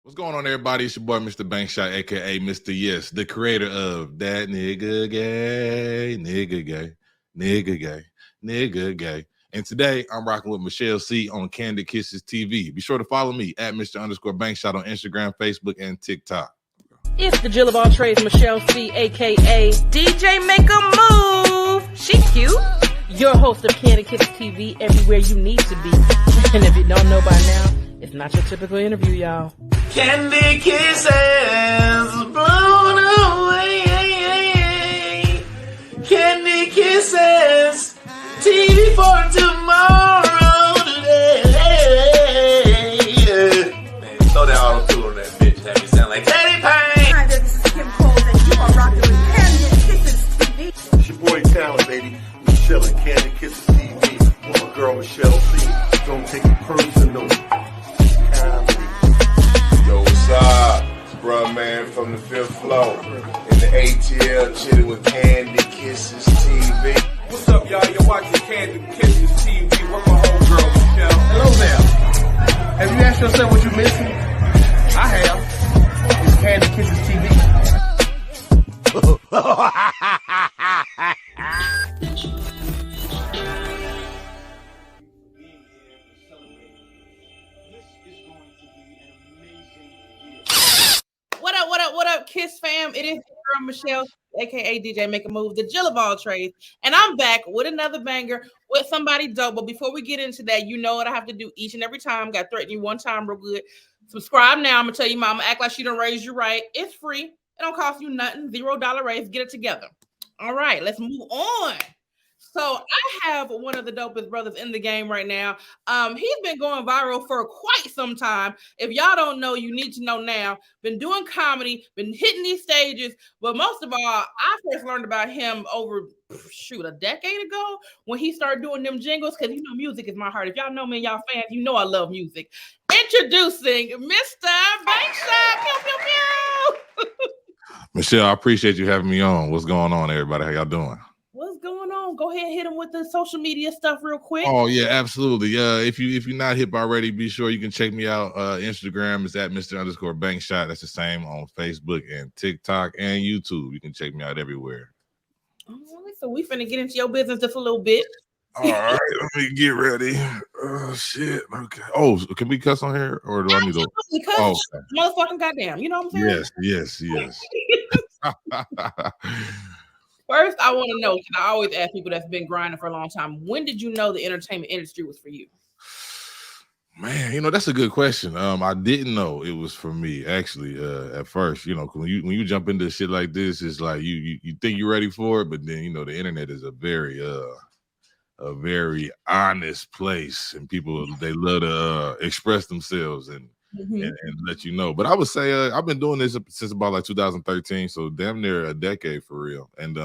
What's going on, everybody? It's your boy, Mr. Bankshot, a.k.a. Mr. Yes, the creator of That Nigga Gay, Nigga Gay, Nigga Gay, Nigga Gay. And today, I'm rocking with Michelle C. on Kandid Kisses TV. Be sure to follow me at Mr._Bankshot on Instagram, Facebook, and TikTok. It's the Jill of all trades, Michelle C., a.k.a. DJ Make a Move. She cute. Your host of Kandid Kisses TV, everywhere you need to be. And if you don't know by now, it's not your typical interview, y'all. Kandid Kisses blown away. Kandid Kisses TV for tomorrow today. Man, throw that auto-tune on that bitch. Have me sound like Teddy Payne. Hi, this is Kim Cole, and you are rocking with Kandid Kisses TV. It's your boy Talent, baby. Michelle and Kandid Kisses TV. With my girl Michelle C. Don't take it personal. Yo, what's up? It's bruh man from the fifth floor. In the ATL, chilling with Kandid Kisses TV. What's up, y'all? You're watching Kandid Kisses TV. With my homegirl, Michelle. Hello there. Have you asked yourself what you're missing? I have. It's Kandid Kisses TV. What up, Kiss fam? It is your girl Michelle, aka DJ Make a Move, the Jill of all trades, and I'm back with another banger with somebody dope. But before we get into that, you know what I have to do each and every time. Got to threaten you one time real good. Subscribe now. I'm gonna tell you, mama, act like she done raised you right. It's free. It don't cost you nothing. $0 raise. Get it together. All right, let's move on. So I have one of the dopest brothers in the game right now. He's been going viral for quite some time. If y'all don't know, you need to know now. Been doing comedy, been hitting these stages, but most of all, I first learned about him over a decade ago when he started doing them jingles, because you know music is my heart. If y'all know me and y'all fans, you know I love music. Introducing Mr. Bankshot. Pew, pew, pew. Michelle, I appreciate you having me on. What's going on, everybody? How y'all doing? What's going on? Go ahead and hit him with the social media stuff real quick. Oh yeah, absolutely. If you're not hip already, be sure you can check me out. Instagram is at Mr._Bankshot. That's the same on Facebook and TikTok and YouTube. You can check me out everywhere. All right, so we finna get into your business just a little bit. All right, let me get ready. Oh shit. Okay. Oh, can we cuss on here, or do I need to? Oh, okay. Motherfucking goddamn. You know what I'm saying? Yes. First, I want to know, because I always ask people that's been grinding for a long time, when did you know the entertainment industry was for you? Man, that's a good question. I didn't know it was for me, actually, at first. When you jump into shit like this, it's like you think you're ready for it, but then the internet is a very honest place, and people, they love to express themselves and let you know. But I would say I've been doing this since about like 2013, so damn near a decade for real. And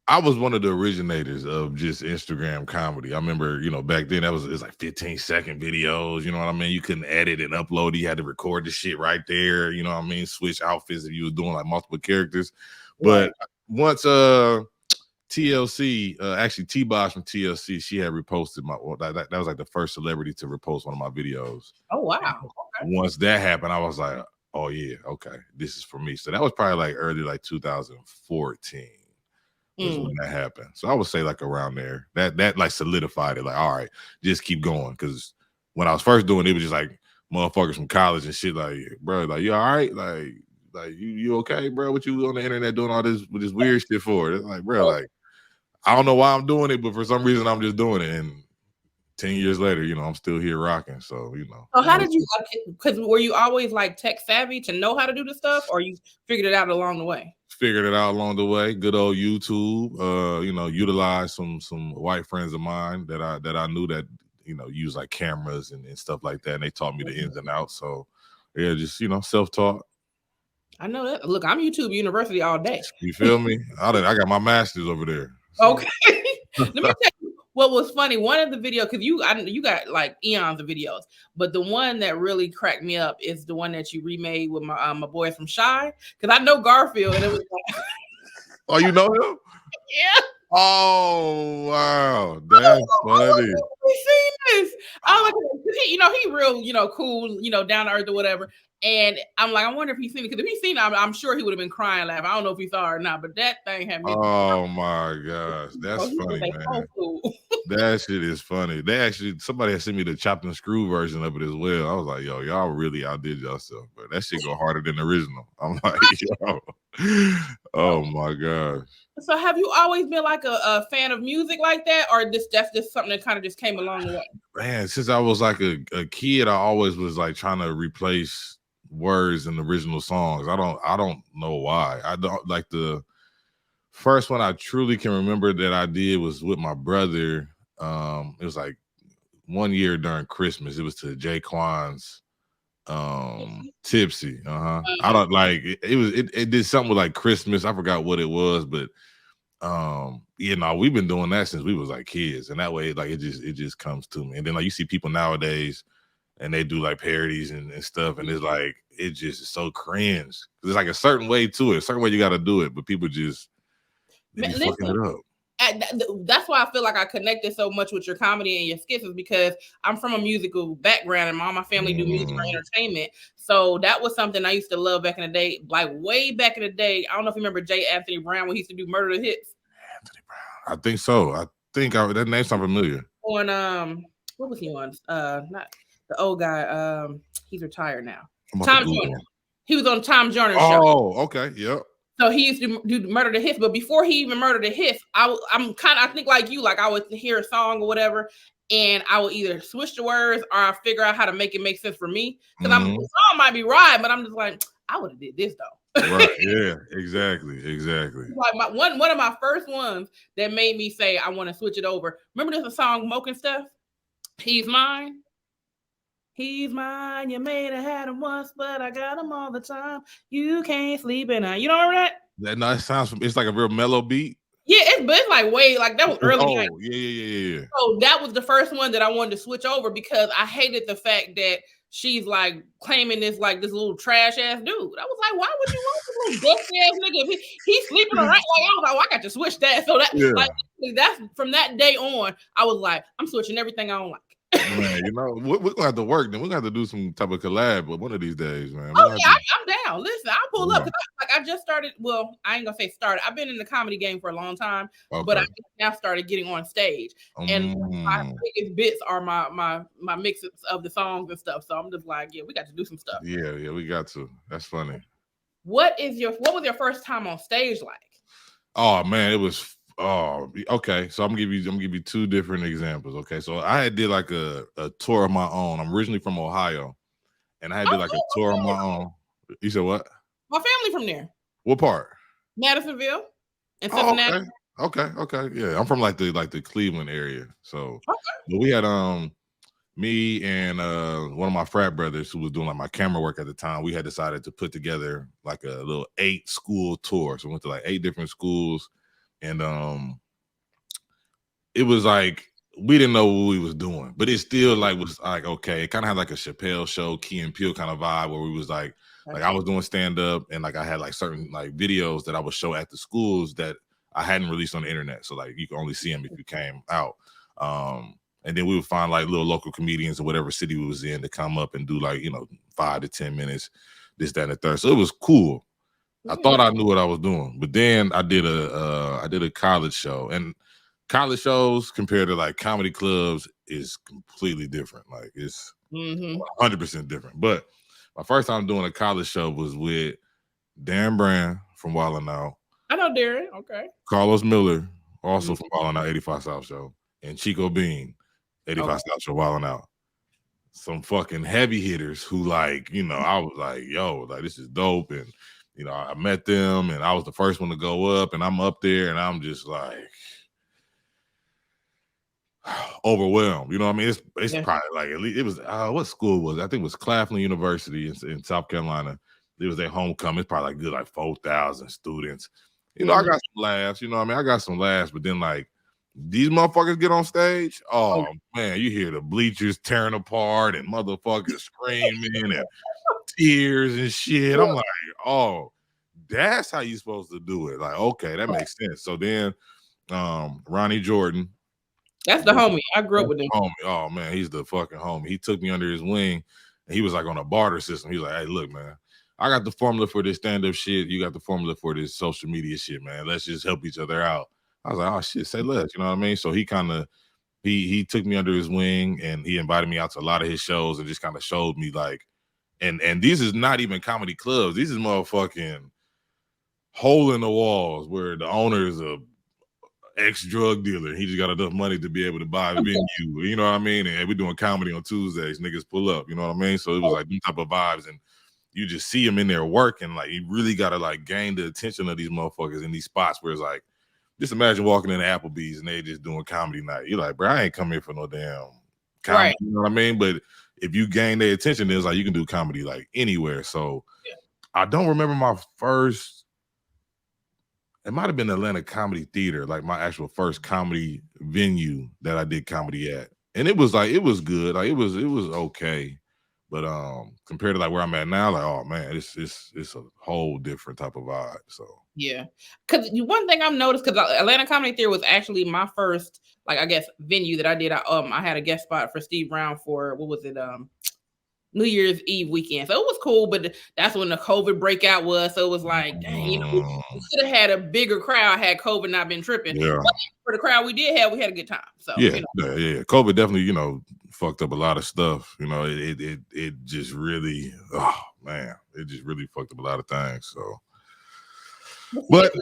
I was one of the originators of just Instagram comedy. I remember, back then it's like 15-second videos. You know what I mean? You couldn't edit and upload. You had to record the shit right there. You know what I mean? Switch outfits if you were doing like multiple characters. But once TLC, actually T-Bosh from TLC, she had reposted that was like the first celebrity to repost one of my videos. Oh wow. Okay. Once that happened, I was like, oh yeah, okay, this is for me. So that was probably like early like 2014 was when that happened. So I would say like around there. That like solidified it, like, all right, just keep going. Because when I was first doing it, was just like motherfuckers from college and shit, like, bro, like, you all right? Like you okay, bro? What you on the internet doing all this with this weird shit for? It's like, bro, like, I don't know why I'm doing it, but for some reason I'm just doing it. And 10 years later, I'm still here rocking. So, So how did you, because were you always like tech savvy to know how to do the stuff, or you figured it out along the way? Figured it out along the way. Good old YouTube. Utilized some white friends of mine that I knew that, use like cameras and stuff like that. And they taught me the ins and outs. So yeah, just, self-taught. I know that. Look, I'm YouTube University all day. You feel me? I got my master's over there. So. Okay. Let me tell you what was funny. One of the videos, because you got like eons of videos, but the one that really cracked me up is the one that you remade with my boy from Shy. Because I know Garfield, and it was like, oh, you know him? Yeah. Oh wow, that's funny. We seen this. I was like, he real, cool, down to earth or whatever. And I'm like, I wonder if he's seen it. Because if he's seen it, I'm sure he would have been crying, laughing. I don't know if he saw it or not, but that thing had me. Oh my gosh, that's funny, man. That shit is funny. Somebody had sent me the chopped and screw version of it as well. I was like, yo, y'all really outdid yourself, but that shit go harder than the original. I'm like, yo, oh my gosh. So have you always been like a fan of music like that, or that's just something that kind of just came along the way? Man, since I was like a kid, I always was like trying to replace words in original songs. I don't know why. I don't like the first one I truly can remember that I did was with my brother. It was like one year during Christmas. It was to Jaquan's Tipsy. I don't like it did something with like Christmas. I forgot what it was, but we've been doing that since we was like kids, and that way like it just comes to me. And then like you see people nowadays and they do like parodies and stuff, and it's like it just is so cringe. There's like a certain way to it, a certain way you got to do it, but people just fucking it up. That's why I feel like I connected so much with your comedy and your skits, is because I'm from a musical background and all my family do music for entertainment. So that was something I used to love back in the day, like way back in the day. I don't know if you remember J. Anthony Brown when he used to do Murder the Hits. Anthony Brown. I think so. I think that name sounds familiar. On what was he on? Not the old guy. He's retired now. Tom Joyner. He was on Tom Joyner's show. Oh, okay. Yep. So he used to do Murder the Hits, but before he even murdered the hits, I think like you, like I would hear a song or whatever, and I would either switch the words or I figure out how to make it make sense for me. Because the song might be right, but I'm just like, I would have did this though. Right? Yeah. Exactly. Like one of my first ones that made me say I want to switch it over. Remember there's a song Moke and Stuff? He's mine. He's mine. You may have had him once, but I got him all the time. You can't sleep at night. You don't remember that? That sounds. It's like a real mellow beat. Yeah, it's like way like that was early. Oh, yeah. So that was the first one that I wanted to switch over because I hated the fact that she's like claiming this little trash ass dude. I was like, why would you want this little dusty ass nigga if he's sleeping around? Like, I was like, well, I got to switch that. So that's from that day on. I was like, I'm switching everything I don't like. Man, we're gonna have to work. Then we're gonna have to do some type of collab, but one of these days, man. Oh yeah, I'm down. Listen, I'll pull up because I just started. Well, I ain't gonna say started. I've been in the comedy game for a long time, but I now started getting on stage, and my biggest bits are my mixes of the songs and stuff. So I'm just like, yeah, we got to do some stuff. Yeah, we got to. That's funny. What was your first time on stage like? Oh man, it was. Oh, okay. So I'm gonna give you two different examples. Okay, so I did like a tour of my own. I'm originally from Ohio, and I did like a tour of my own. You said what? My family from there. What part? Madisonville and Cincinnati. Okay. Yeah, I'm from like the Cleveland area. So, but we had me and one of my frat brothers who was doing like my camera work at the time. We had decided to put together like a little 8-school tour. So we went to like 8 different schools. And it was like we didn't know what we was doing, but it still like was like okay. It kind of had like a Chappelle show, Key and Peele kind of vibe where we was like I was doing stand up and like I had like certain like videos that I would show at the schools that I hadn't released on the internet, so like you can only see them if you came out. And then we would find like little local comedians in whatever city we was in to come up and do like 5 to 10 minutes, this, that, and the third. So it was cool. I thought I knew what I was doing, but then I did a college show, and college shows compared to like comedy clubs is completely different. Like it's 100% different. But my first time doing a college show was with Darren Brand from Wild 'N Out. I know Darren. Okay. Carlos Miller, also from Wild 'N Out 85 South Show, and Chico Bean, 85 South Show, Wild 'N Out. Some fucking heavy hitters who like, I was like, yo, like this is dope. And I met them and I was the first one to go up, and I'm up there and I'm just like overwhelmed. You know what I mean? It's probably like at least it was what school was it? I think it was Claflin University in South Carolina. It was their homecoming. It's probably like good like 4,000 students. I got some laughs, I got some laughs, but then like these motherfuckers get on stage. Oh man, you hear the bleachers tearing apart and motherfuckers screaming and tears and shit. I'm like, oh, that's how you supposed to do it. Like, okay, that makes sense. So then Ronnie Jordan. That's the homie. I grew up with him. Homie. Oh man, he's the fucking homie. He took me under his wing, and he was like on a barter system. He was like, "Hey, look, man, I got the formula for this stand-up shit. You got the formula for this social media shit, man. Let's just help each other out." I was like, "Oh shit, say less." You know what I mean? So he kind of he took me under his wing, and he invited me out to a lot of his shows, and just kind of showed me like, and these is not even comedy clubs. These is motherfucking hole in the walls where the owner is a ex-drug dealer. He just got enough money to be able to buy a venue. You know what I mean? And we're doing comedy on Tuesdays. Niggas pull up. You know what I mean? So it was like these type of vibes, and you just see them in there working. Like you really got to like gain the attention of these motherfuckers in these spots where it's like, just imagine walking in Applebee's and they just doing comedy night. You're like, bro, I ain't come here for no damn comedy. Right. You know what I mean? But if you gain their attention, it's like you can do comedy like anywhere. So I don't remember my first. It might have been Atlanta Comedy Theater, like my actual first comedy venue that I did comedy at. And it was like, it was good. Like it was okay. But compared to like where I'm at now, like, oh man, it's a whole different type of vibe. So yeah. Cause one thing I've noticed, because Atlanta Comedy Theater was actually my first, like I guess, venue that I did. I had a guest spot for Steve Brown for what was it? New Year's Eve weekend. So it was cool, but that's when the COVID breakout was. So it was like, dang, you know, we should have had a bigger crowd had COVID not been tripping. Yeah. But for the crowd we did have, we had a good time. So yeah, you know. yeah. COVID definitely, you know, fucked up a lot of stuff. You know, it just really, oh man, it just really fucked up a lot of things. So, but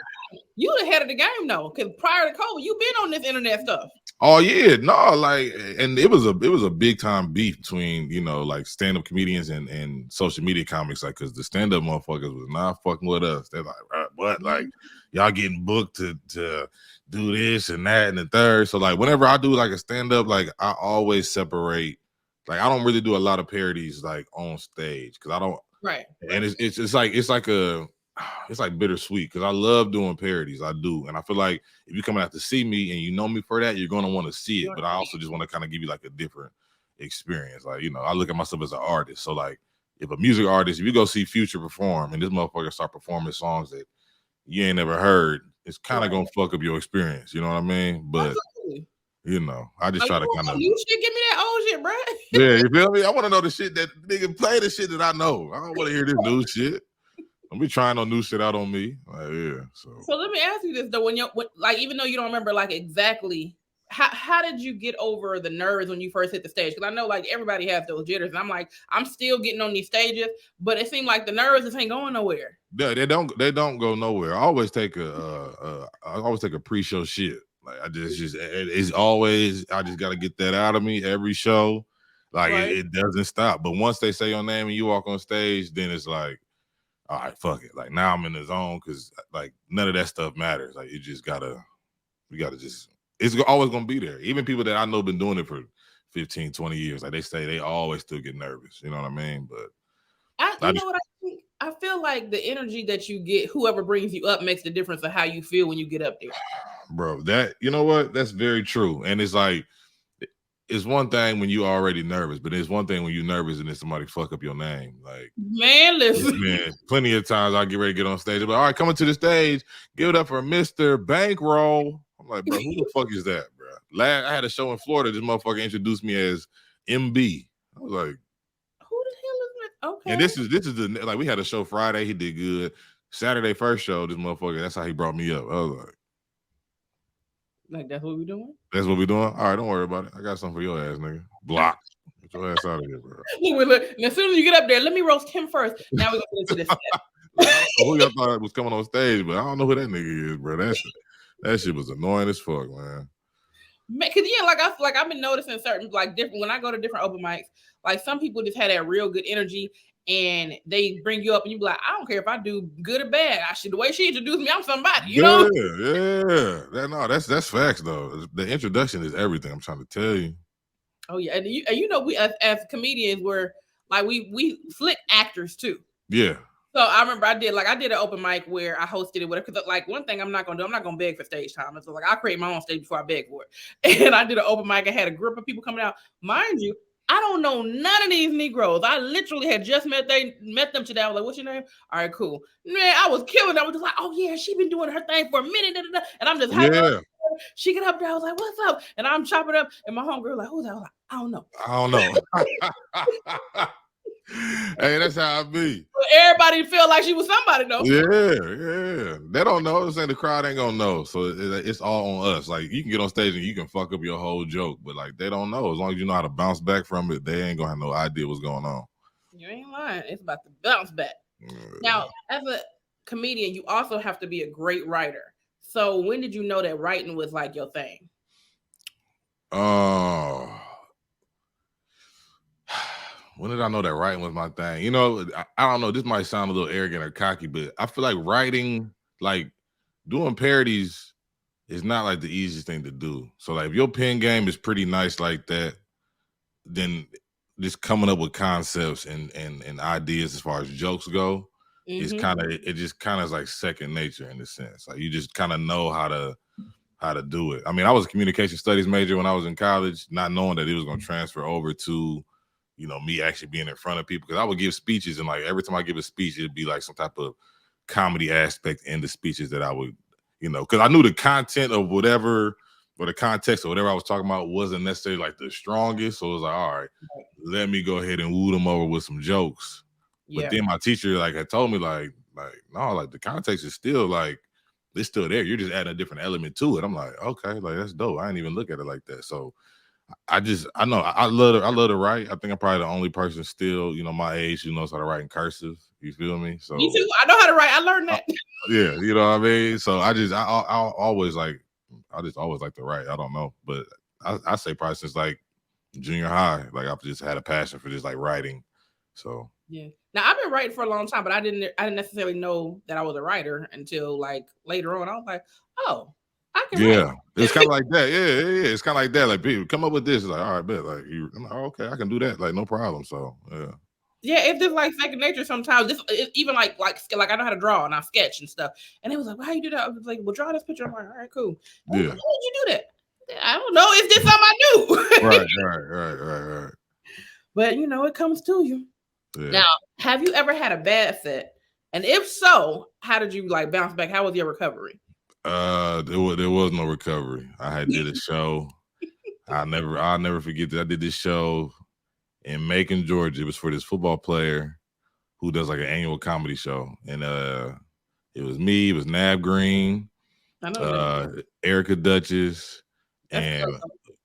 you the head of the game though, because prior to COVID, you've been on this internet stuff. Oh yeah, no, like, and it was a big time beef between, you know, like stand-up comedians and social media comics, like, because the stand-up motherfuckers was not fucking with us. They're like, what? Like, y'all getting booked to do this and that and the third. So like, whenever I do like a stand-up, like I always separate. Like, I don't really do a lot of parodies like on stage because I don't. Right. And it's like bittersweet because I love doing parodies. I do. And I feel like if you're coming out to see me and you know me for that, you're going to want to see it. But I also just want to kind of give you like a different experience. Like, you know, I look at myself as an artist. So like, if a music artist, if you go see Future perform and this motherfucker start performing songs that you ain't never heard, it's kind of going to fuck up your experience. You know what I mean? But, you know, I just try to kind of. You should give me that old shit, bro. Yeah, you feel me? I want to know the shit that nigga play, the shit that I know. I don't want to hear this new shit. Don't be trying no new shit out on me. Like, yeah. So let me ask you this though: when like, even though you don't remember like exactly, how did you get over the nerves when you first hit the stage? Because I know like everybody has those jitters, and I'm like, I'm still getting on these stages, but it seemed like the nerves just ain't going nowhere. Yeah, they don't go nowhere. I always take a pre-show shit. Like it's always, I just got to get that out of me every show. Like it doesn't stop. But once they say your name and you walk on stage, then it's like, all right, fuck it. Like now I'm in the zone because like none of that stuff matters. Like you gotta just, it's always gonna be there. Even people that I know been doing it for 15, 20 years, like they say they always still get nervous. You know what I mean? But you know what I think? I feel like the energy that you get, whoever brings you up, makes the difference of how you feel when you get up there. Bro, that, you know what? That's very true. And it's like, it's one thing when you already nervous, but it's one thing when you're nervous and then somebody fuck up your name. Like, man, listen. Man, plenty of times I get ready to get on stage. I'm like, all right, coming to the stage, give it up for Mr. Bankroll. I'm like, bro, who the fuck is that, bro? I had a show in Florida. This motherfucker introduced me as MB. I was like, who the hell is that? Okay. And this is the, like, we had a show Friday. He did good. Saturday first show, this motherfucker, that's how he brought me up. I was like, that's what we doing? That's what we doing? All right, don't worry about it. I got something for your ass, nigga. Block. Get your ass out of here, bro. Look, and as soon as you get up there, let me roast him first. Now we're going to get into this. I don't know who y'all thought was coming on stage, but I don't know who that nigga is, bro. That shit was annoying as fuck, man. Because yeah, I've been noticing certain different, when I go to different open mics, like some people just had that real good energy and they bring you up and you be like, I don't care if I do good or bad. The way she introduced me, I'm somebody, you know? Yeah. That's facts though. The introduction is everything. I'm trying to tell you. Oh yeah, and you know, we as comedians, we're like we slick actors too. Yeah. So I remember I did an open mic where I hosted it, whatever. Because like one thing I'm not gonna beg for stage time. So like I'll create my own stage before I beg for it. And I did an open mic. I had a group of people coming out. Mind you, I don't know none of these Negroes. I literally had just met them today. I was like, "What's your name?" All right, cool. Man, I was killing. I was just like, "Oh yeah, she been doing her thing for a minute." And I'm just hyping She get up there. I was like, "What's up?" And I'm chopping up, and my homegirl like, "Who's that?" I was like, "I don't know." I don't know. Hey, that's how I be. Everybody feel like she was somebody though. Yeah. They don't know. I'm saying the crowd ain't gonna know. So it's all on us. Like, you can get on stage and you can fuck up your whole joke, but like, they don't know. As long as you know how to bounce back from it, they ain't gonna have no idea what's going on. You ain't lying. It's about to bounce back. Now, as a comedian, you also have to be a great writer. So when did you know that writing was like your thing? When did I know that writing was my thing? You know, I don't know. This might sound a little arrogant or cocky, but I feel like writing, like doing parodies, is not like the easiest thing to do. So like, if your pen game is pretty nice like that, then just coming up with concepts and ideas as far as jokes go, is it just kind of like second nature in a sense. Like, you just kind of know how to do it. I mean, I was a communication studies major when I was in college, not knowing that it was going to transfer over to, you know, me actually being in front of people, because I would give speeches, and like every time I give a speech, it'd be like some type of comedy aspect in the speeches that I would, you know, because I knew the content of whatever, or the context of whatever I was talking about wasn't necessarily like the strongest. So it was like, all right, let me go ahead and woo them over with some jokes. But then my teacher like had told me like no, like the context is still like, it's still there. You're just adding a different element to it. I'm like, okay, like that's dope. I didn't even look at it like that. So I know I love to write. I think I'm probably the only person still, you know, my age who knows how to write in cursive. You feel me? So me too. I know how to write. I learned that. Yeah, you know what I mean? So I always like to write. I don't know, but I say probably since like junior high, like I've just had a passion for just like writing. So yeah. Now I've been writing for a long time, but I didn't necessarily know that I was a writer until like later on. I was like, oh, I can write. It's kind of like that. Yeah. It's kind of like that. Like, people come up with this. It's like, all right, bet. Like, I'm like, oh, okay, I can do that. Like, no problem. So yeah, it's just like second nature sometimes. Even like I know how to draw and I sketch and stuff. And it was like, well, how you do that? I was like, well, draw this picture. I'm like, all right, cool. How did you do that? I don't know. It's just something I do. Right. But you know, it comes to you. Yeah. Now, have you ever had a bad set? And if so, how did you like bounce back? How was your recovery? There was no recovery. I had did a show. I'll never forget that. I did this show in Macon, Georgia. It was for this football player who does like an annual comedy show. And it was me, it was Nab Green, Erica Duchess, and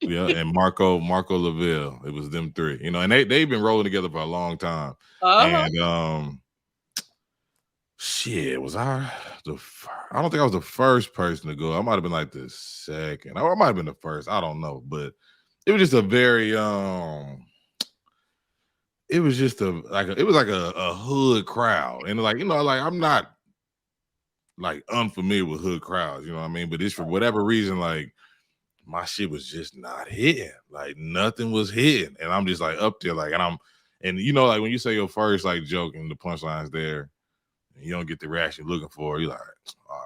and Marco LaVille. It was them three. You know, and they've been rolling together for a long time. And shit, was I don't think I was the first person to go. I might have been like the second, or I might have been the first. I don't know, but it was just a very it was just a hood crowd, and like, you know, like I'm not like unfamiliar with hood crowds, you know what I mean? But it's for whatever reason, like my shit was just not hitting, like nothing was hitting, and I'm just like up there, like, and you know, like when you say your first like joke and the punchline's there, and you don't get the reaction you're looking for, you're like, all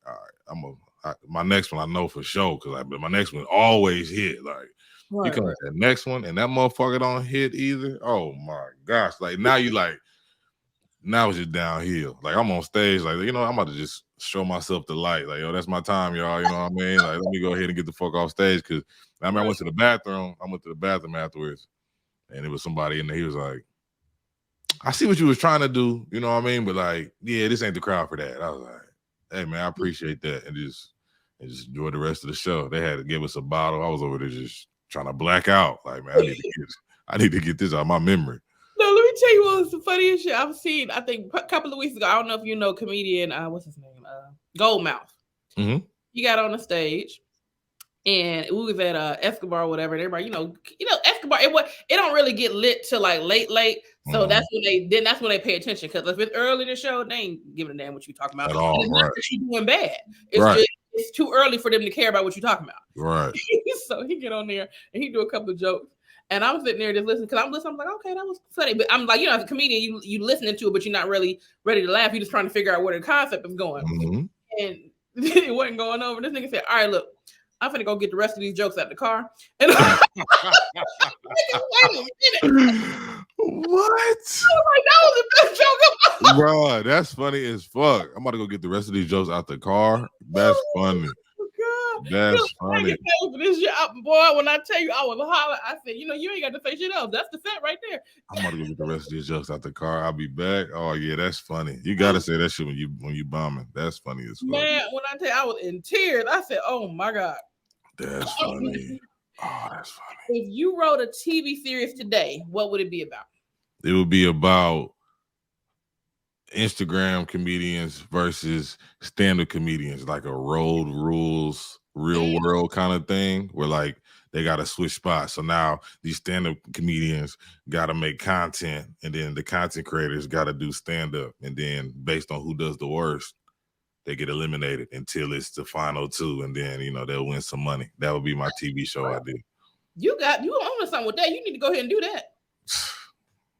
right. My next one I know for sure, because my next one always hit. Like, you come at that next one and that motherfucker don't hit either. Oh my gosh! Like now now it's just downhill. Like I'm on stage, like, you know, I'm about to just show myself the light. Like, yo, that's my time, y'all. You know what I mean? Like, let me go ahead and get the fuck off stage, because I went to the bathroom. I went to the bathroom afterwards, and it was somebody in there. He was like, I see what you was trying to do, you know what I mean? But like, yeah, this ain't the crowd for that. I was like, hey man, I appreciate that. And just enjoy the rest of the show. They had to give us a bottle. I was over there just trying to black out. Like, man, I need to get this out of my memory. No, let me tell you what was the funniest shit I've seen. I think a couple of weeks ago, I don't know if you know comedian, what's his name? Goldmouth. Mm-hmm. He got on the stage. And we was at Escobar or whatever. And everybody, you know, Escobar. It don't really get lit till like late. So that's when they pay attention. Because if it's early in the show, they ain't giving a damn what you talking about. At all, it's not that you doing bad. It's just it's too early for them to care about what you're talking about. Right. So he get on there and he do a couple of jokes. And I'm sitting there just listening, because I'm listening. I'm like, okay, that was funny. But I'm like, you know, as a comedian, you listening to it, but you're not really ready to laugh. You're just trying to figure out where the concept is going. Mm-hmm. And it wasn't going over. This nigga said, all right, look, I'm finna go get the rest of these jokes out the car. And wait a minute. What? I was like, that was the best joke of all. Bro, that's funny as fuck. I'm about to go get the rest of these jokes out the car. That's funny. That's funny. This shit, boy, when I tell you, I was hollering. I said, you ain't got to say shit else. That's the set right there. I'm about to go get the rest of these jokes out the car. I'll be back. Oh yeah, that's funny. You gotta say that shit when you bombing. That's funny as fuck. Man, when I tell you, I was in tears. I said, oh my God. That's funny. Oh, that's funny. If you wrote a TV series today, what would it be about? It would be about Instagram comedians versus stand-up comedians, like a road rules, real world kind of thing, where like they got to switch spots. So now these stand-up comedians got to make content, and then the content creators got to do stand-up, and then based on who does the worst, they get eliminated until it's the final two, and then they'll win some money. That would be my TV show idea. You on something with that? You need to go ahead and do that.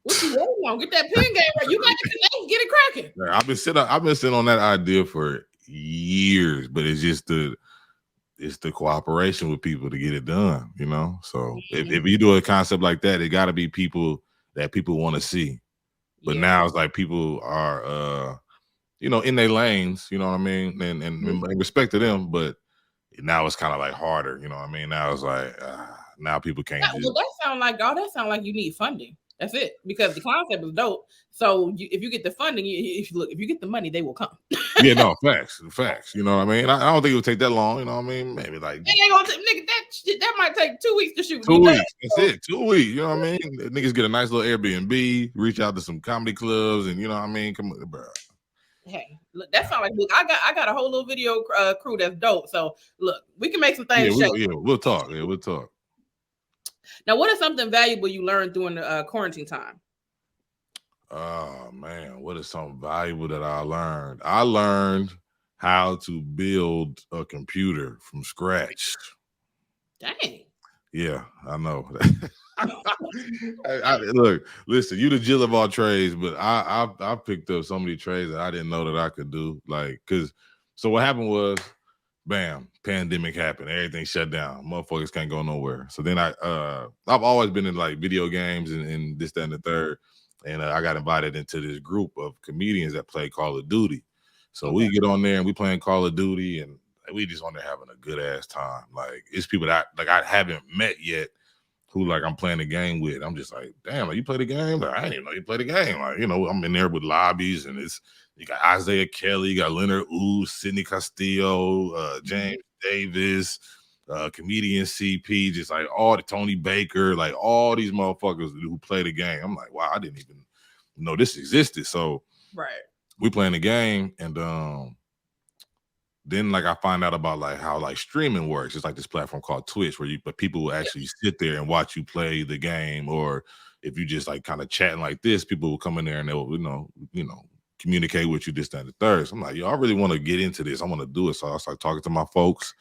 What you waiting on? Get that pen game right. You got to connect, get it cracking. Yeah, I've been sitting on that idea for years, but it's just the cooperation with people to get it done. So if you do a concept like that, it got to be people that people want to see. But now it's like people are in their lanes. You know what I mean, and respect to them. But now it's kind of like harder. You know what I mean? Now it's like now people can't. That sound like you need funding. That's it, because the concept is dope. So if you get the funding, if you get the money, they will come. Yeah, no, facts. You know what I mean? I don't think it would take that long. You know what I mean? Maybe like it ain't gonna take, nigga. That might take 2 weeks to shoot. 2 weeks. That's it. 2 weeks. You know what I mean? Niggas get a nice little Airbnb, reach out to some comedy clubs, and you know what I mean? Come on, bro. Hey, look, that sounds like I got a whole little video crew that's dope. So look, we can make some things. We'll talk. Yeah, we'll talk. Now, what is something valuable you learned during the quarantine time? Oh man, what is something valuable that I learned? I learned how to build a computer from scratch. Dang. Yeah, I know. Look, listen, you the Jill of all trades, but I picked up so many trades that I didn't know that I could do. So what happened was, bam, pandemic happened. Everything shut down. Motherfuckers can't go nowhere. So then I've always been in like video games and this, that, and the third. And I got invited into this group of comedians that play Call of Duty. So we get on there and we playing Call of Duty, and we just on there having a good ass time. Like it's people that I haven't met yet who like I'm playing the game with. I'm just like, damn, like, you play the game? Like, I didn't even know you play the game. Like, I'm in there with lobbies, and you got Isaiah Kelly, you got Leonard Ooze, Sidney Castillo, James Davis, comedian CP, just like all the Tony Baker, like all these motherfuckers who play the game. I'm like, wow, I didn't even know this existed. So right, we playing the game, and then like I find out about like how like streaming works. It's like this platform called Twitch where people will actually sit there and watch you play the game, or if you just like kind of chatting like this, people will come in there and they'll communicate with you, this, that, and the third. So I'm like, yo, I really want to get into this. I want to do it. So I started talking to my folks,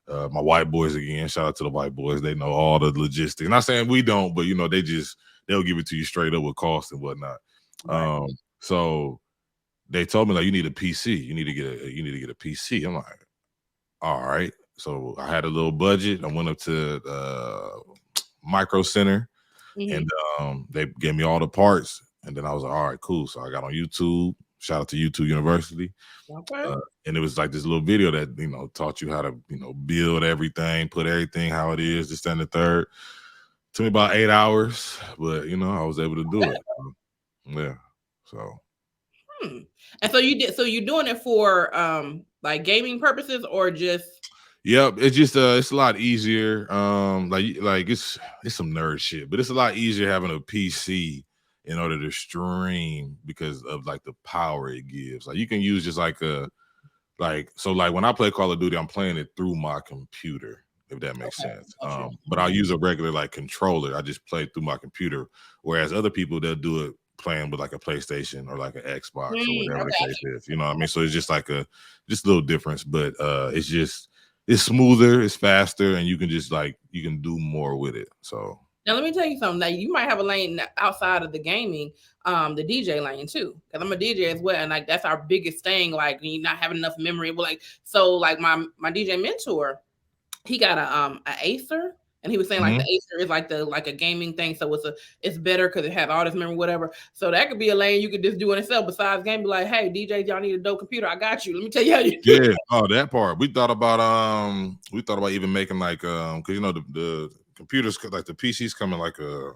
my white boys again. Shout out to the white boys. They know all the logistics. Not saying we don't, but they'll give it to you straight up with cost and whatnot. Right. So they told me like, you need a PC. You need to get a PC. I'm like, all right. So I had a little budget. I went up to Micro Center, and they gave me all the parts. And then I was like, all right, cool. So I got on YouTube. Shout out to YouTube University. Okay. And it was like this little video that, taught you how to, build everything, put everything how it is, this, that, and the third. Took me about 8 hours, but, I was able to do it. Yeah. So. And so you're doing it for like gaming purposes or just? Yep, it's just it's a lot easier. Like it's some nerd shit, but it's a lot easier having a PC in order to stream because of like the power it gives. Like you can use just like when I play Call of Duty, I'm playing it through my computer, if that makes sense. But I'll use a regular like controller. I just play through my computer, whereas other people, they'll do it playing with like a PlayStation or like an Xbox or whatever the case is. You know what I mean? So it's just like a little difference, but it's smoother, it's faster, and you can do more with it. So now let me tell you something. Now you might have a lane outside of the gaming, the DJ lane too, because I'm a DJ as well, and like that's our biggest thing. Like when you're not having enough memory, but like my DJ mentor, he got a Acer, And he was saying like the Acer is like a gaming thing, so it's better because it has all this memory, whatever. So that could be a lane you could just do it itself. Besides game, be like, hey DJs, y'all need a dope computer. I got you. Let me tell you how you do. Yeah. Oh, that part. We thought about even making like because you know the computers like the PCs come in like a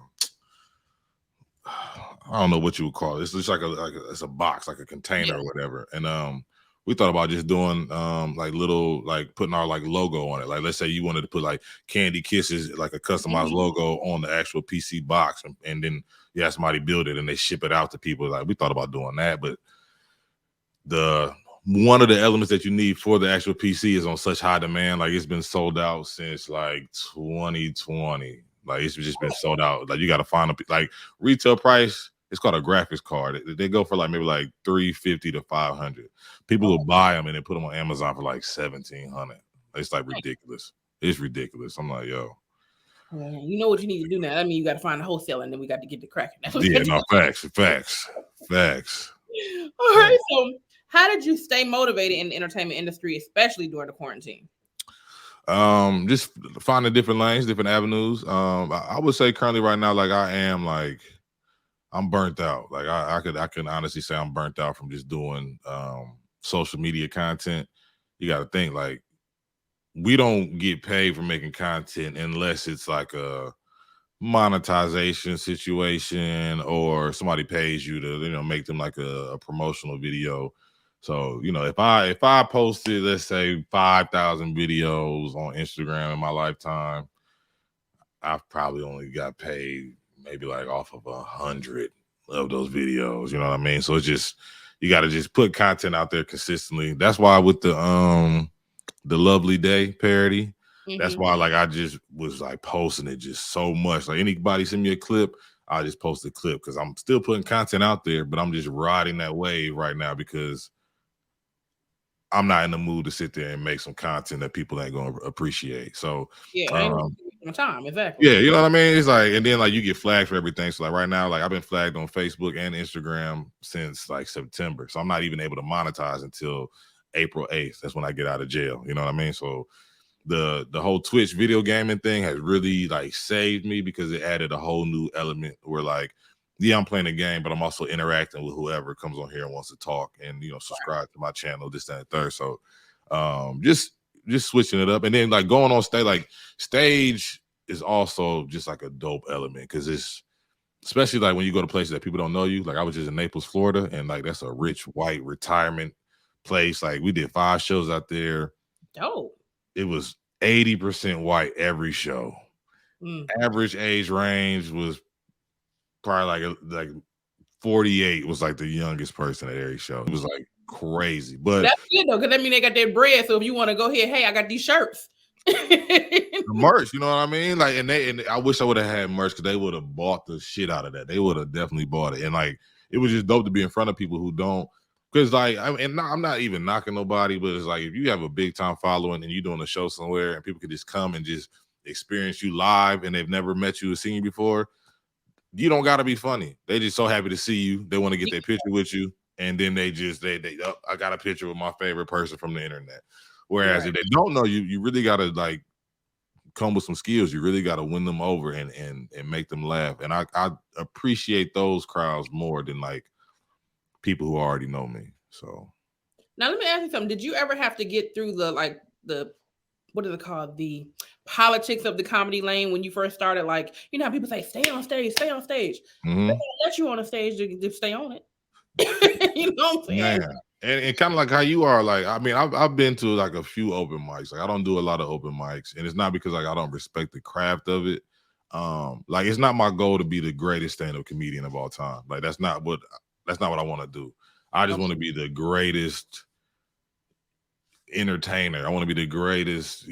I don't know what you would call it. It's just like it's a box, like a container or whatever. And we thought about just doing like little like putting our like logo on it. Like let's say you wanted to put like Candy Kisses, like a customized logo on the actual PC box, and then you have somebody build it and they ship it out to people. Like we thought about doing that, but one of the elements that you need for the actual PC is on such high demand. Like it's been sold out since like 2020. Like it's just been sold out. Like you got to find like retail price. It's called a graphics card. They go for like maybe like $350 to $500. People will buy them and then put them on Amazon for like $1,700. It's like ridiculous. It's ridiculous. I'm like, yo. You know what you need to do now. I mean, you got to find a wholesale, and then we got to get the cracking. Yeah, no, facts. All right. So, how did you stay motivated in the entertainment industry, especially during the quarantine? Just finding different lanes, different avenues. I would say currently right now, like I'm burnt out. Like I can honestly say I'm burnt out from just doing social media content. You got to think like we don't get paid for making content unless it's like a monetization situation or somebody pays you to make them like a promotional video. So if I posted, let's say 5,000 videos on Instagram in my lifetime, I've probably only got paid maybe like off of 100 of those videos. You know what I mean? So it's just you got to just put content out there consistently. That's why with the Lovely Day parody, that's why like I just was like posting it just so much. Like anybody send me a clip, I just post a clip because I'm still putting content out there, but I'm just riding that wave right now because I'm not in the mood to sit there and make some content that people ain't gonna appreciate. So time, exactly. Yeah, you know what I mean? It's like, and then like you get flagged for everything. So like right now, like I've been flagged on Facebook and Instagram since like September. So I'm not even able to monetize until April 8th. That's when I get out of jail. You know what I mean? So the whole Twitch video gaming thing has really like saved me because it added a whole new element where like, yeah, I'm playing a game, but I'm also interacting with whoever comes on here and wants to talk and subscribe to my channel, this, that, and third. So just switching it up. And then like going on stage, like stage is also just like a dope element because it's especially like when you go to places that people don't know you. Like I was just in Naples, Florida, and like that's a rich white retirement place. Like we did 5 shows out there. Oh, it was 80% white every show. Average age range was probably like 48 was like the youngest person at every show. It was like crazy, but that's good though, because I mean they got their bread. So if you want to go ahead, hey, I got these shirts. The merch, you know what I mean? Like, and I wish I would have had merch because they would have bought the shit out of that. They would have definitely bought it, and like it was just dope to be in front of people who don't. Because like, I'm not even knocking nobody, but it's like if you have a big time following and you're doing a show somewhere and people could just come and just experience you live and they've never met you or seen you before, you don't got to be funny. They just so happy to see you. They want to get their picture with you. And then they I got a picture with my favorite person from the internet. Whereas if they don't know you, you really got to like come with some skills. You really got to win them over and make them laugh. And I appreciate those crowds more than like people who already know me. So now let me ask you something. Did you ever have to get through the what is it called? The politics of the comedy lane when you first started? Like, you know how people say, stay on stage. They don't let you on a stage to stay on it. You know what I'm saying? Man. And kind of like how you are, like, I mean, I've been to like a few open mics. Like I don't do a lot of open mics, and it's not because like I don't respect the craft of it. Like it's not my goal to be the greatest stand-up comedian of all time. Like that's not what I want to do. I just want to be the greatest entertainer. I want to be the greatest,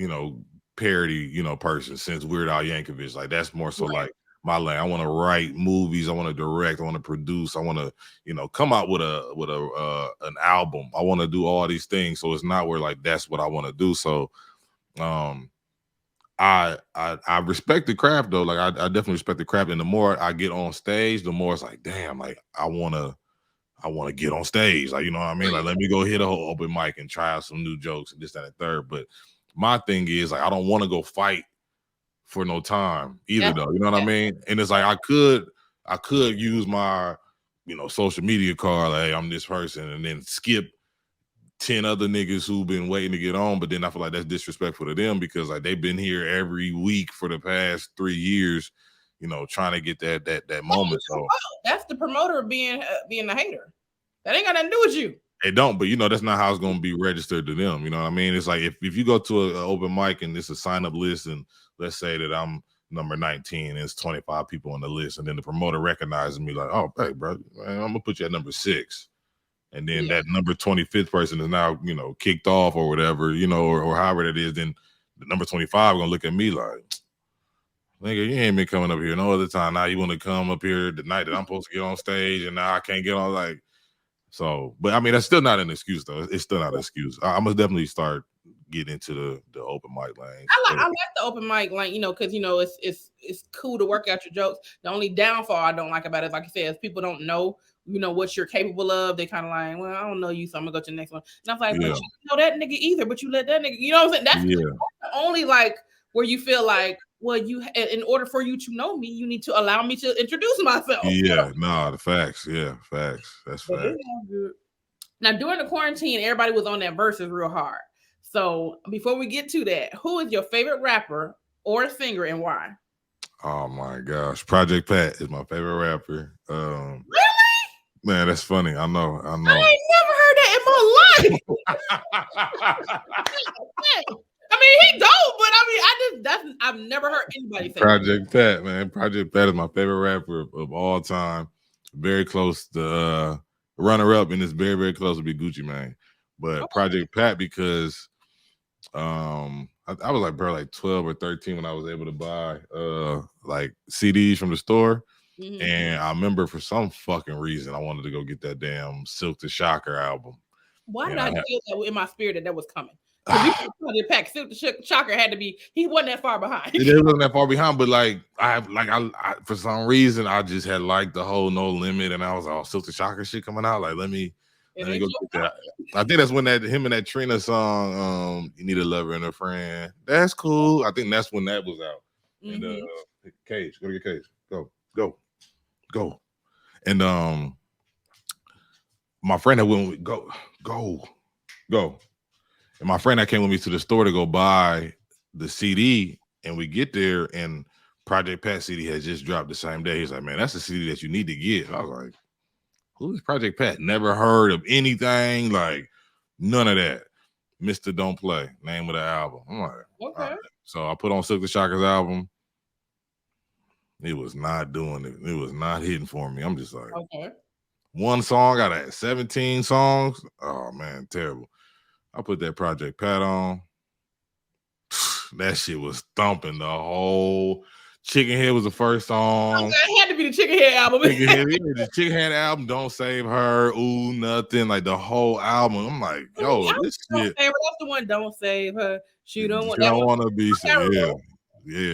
parody, person since Weird Al Yankovic. Like that's more so like my lane. I want to write movies. I want to direct. I want to produce. I want to, come out with an album. I want to do all these things. So it's not where like that's what I want to do. So, I respect the craft though. Like I definitely respect the craft. And the more I get on stage, the more it's like, damn, like I want to get on stage. Like, you know what I mean? Like, let me go hit a whole open mic and try out some new jokes and this, that, and third. But my thing is like, I don't want to go fight for no time either, though. You know what I mean? And it's like I could use my, social media card, like, hey, I'm this person, and then skip 10 other niggas who've been waiting to get on, but then I feel like that's disrespectful to them because like they've been here every week for the past 3 years, trying to get that moment. So that's the promoter being a hater. That ain't got nothing to do with you. They don't, but that's not how it's gonna be registered to them. You know what I mean? It's like if you go to an open mic and it's a sign up list, and let's say that I'm number 19, and it's 25 people on the list, and then the promoter recognizes me like, oh, hey, bro, man, I'm gonna put you at number 6. And then that number 25th person is now, kicked off or whatever, or however that is. Then the number 25 gonna look at me like, nigga, you ain't been coming up here no other time. Now you want to come up here the night that I'm supposed to get on stage, and now I can't get on. Like, so, but I mean, that's still not an excuse though. It's still not an excuse. I must definitely start getting into the open mic lane. I like the open mic lane, because it's cool to work out your jokes. The only downfall I don't like about it, like you said, is people don't know what you're capable of. They kind of like, well, I don't know you, so I'm gonna go to the next one. And I'm like, but you know that nigga either, but you let that nigga, you know what I'm saying? That's the only like where you feel like, well, in order for you to know me, you need to allow me to introduce myself. Yeah, the facts. Yeah, facts. That's facts. Now, during the quarantine, everybody was on that verses real hard. So before we get to that, who is your favorite rapper or singer and why? Oh my gosh, Project Pat is my favorite rapper. Really? Man, that's funny. I know. I ain't never heard that in my life. I mean, he dope, but I've never heard anybody say Project Pat, man. Project Pat is my favorite rapper of all time. Very close to runner up, and it's very, very close to be Gucci Mane. But Project Pat, because I was like 12 or 13 when I was able to buy like CDs from the store. Mm-hmm. And I remember for some fucking reason I wanted to go get that damn Silk the Shocker album. Why did I feel that in my spirit that was coming? Project Pat, Silk the Shocker had to be. He wasn't that far behind. It wasn't that far behind, but like I for some reason I just had liked the whole No Limit, and I was all Silk the Shocker shit coming out. Like let me go get that. I think that's when him and that Trina song, You Need a Lover and a Friend. That's cool. I think that's when that was out. Mm-hmm. And Cage, go to your Cage. Go. And my friend that went with go. And my friend that came with me to the store to go buy the CD, and we get there, and Project Pat CD had just dropped the same day. He's like, man, that's a CD that you need to get. I was like, who is Project Pat? Never heard of anything, like none of that. Mr. Don't Play, name of the album. I'm like, okay. Right. So I put on Silk the Shocker's album. It was not doing it. It was not hitting for me. I'm just like, okay. One song out of 17 songs. Oh man, terrible. I put that Project Pat on. That shit was thumping. The whole Chicken Head was the first song. Okay, it had to be the Chicken Head album. The Chicken Head album, Don't Save Her, Ooh, Nothing, like the whole album. I'm like, yo, this shit. That's the one, Don't Save Her. She don't want to be so. Yeah.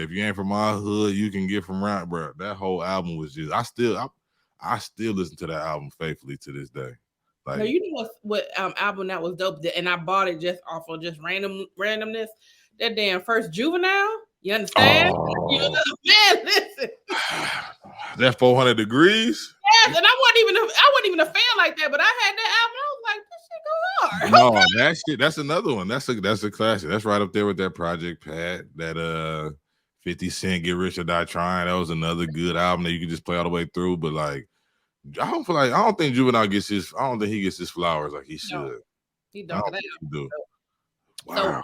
If you ain't from my hood, you can get from right, bro. That whole album was just. I still listen to that album faithfully to this day. Like, now, you know what album that was dope, and I bought it just off of just randomness. That damn first Juvenile. You understand? Oh. Man, listen. That 400 Degrees. Yes, and I wasn't even a fan like that, but I had that album. I was like, this shit go hard. No, that shit. That's another one. That's a classic. That's right up there with that Project Pat. That 50 Cent Get Rich or Die Trying. That was another good album that you could just play all the way through. But like, I don't think Juvenile gets his. I don't think he gets his flowers like he should. No, he don't. Do. Wow. So,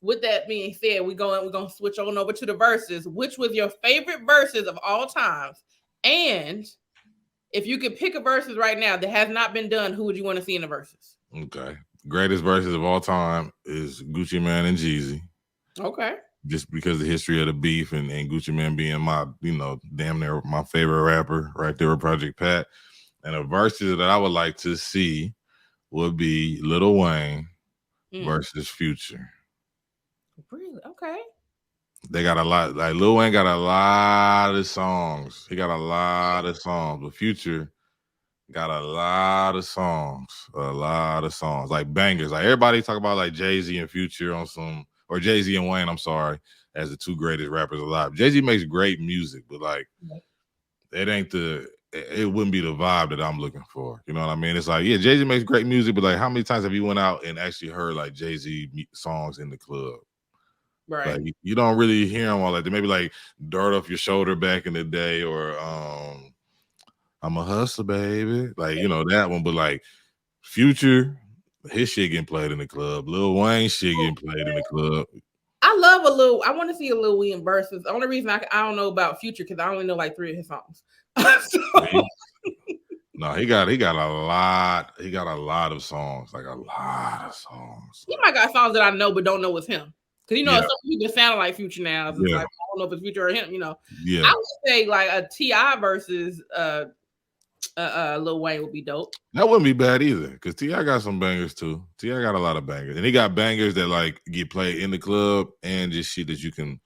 with that being said, we're gonna switch on over to the verses. Which was your favorite verses of all times? And if you could pick a verses right now that has not been done, who would you want to see in the verses? Okay. Greatest verses of all time is Gucci Mane and Jeezy. Okay. Just because of the history of the beef and Gucci Mane being my, damn near my favorite rapper right there with Project Pat. And a verses that I would like to see would be Lil Wayne versus Future. Really? Okay. They got a lot. Like Lil Wayne got a lot of songs. He got a lot of songs. But Future got a lot of songs. Like bangers. Like everybody talk about like Jay-Z and Future on some, or Jay-Z and Wayne, I'm sorry, as the two greatest rappers alive. Jay-Z makes great music, but like it wouldn't be the vibe that I'm looking for. You know what I mean? It's like, yeah, Jay-Z makes great music, but like, how many times have you went out and actually heard like Jay-Z songs in the club? Right. Like you don't really hear them all like that. Maybe like Dirt Off Your Shoulder back in the day, or I'm a Hustler, baby. Like, you know, that one. But like Future, his shit getting played in the club. Lil Wayne shit getting played in the club. I want to see a Lil Wayne versus. The only reason I don't know about Future because I only know like 3 of his songs. No, he got a lot. He got a lot of songs, like a lot of songs. He might got songs that I know but don't know it's him. Because you know, some people sound like Future now. It's like, I don't know if it's Future or him. You know, I would say like a T.I. versus Lil Wayne would be dope. That wouldn't be bad either, because T.I. got some bangers too. T.I. got a lot of bangers, and he got bangers that like get played in the club and just shit that you can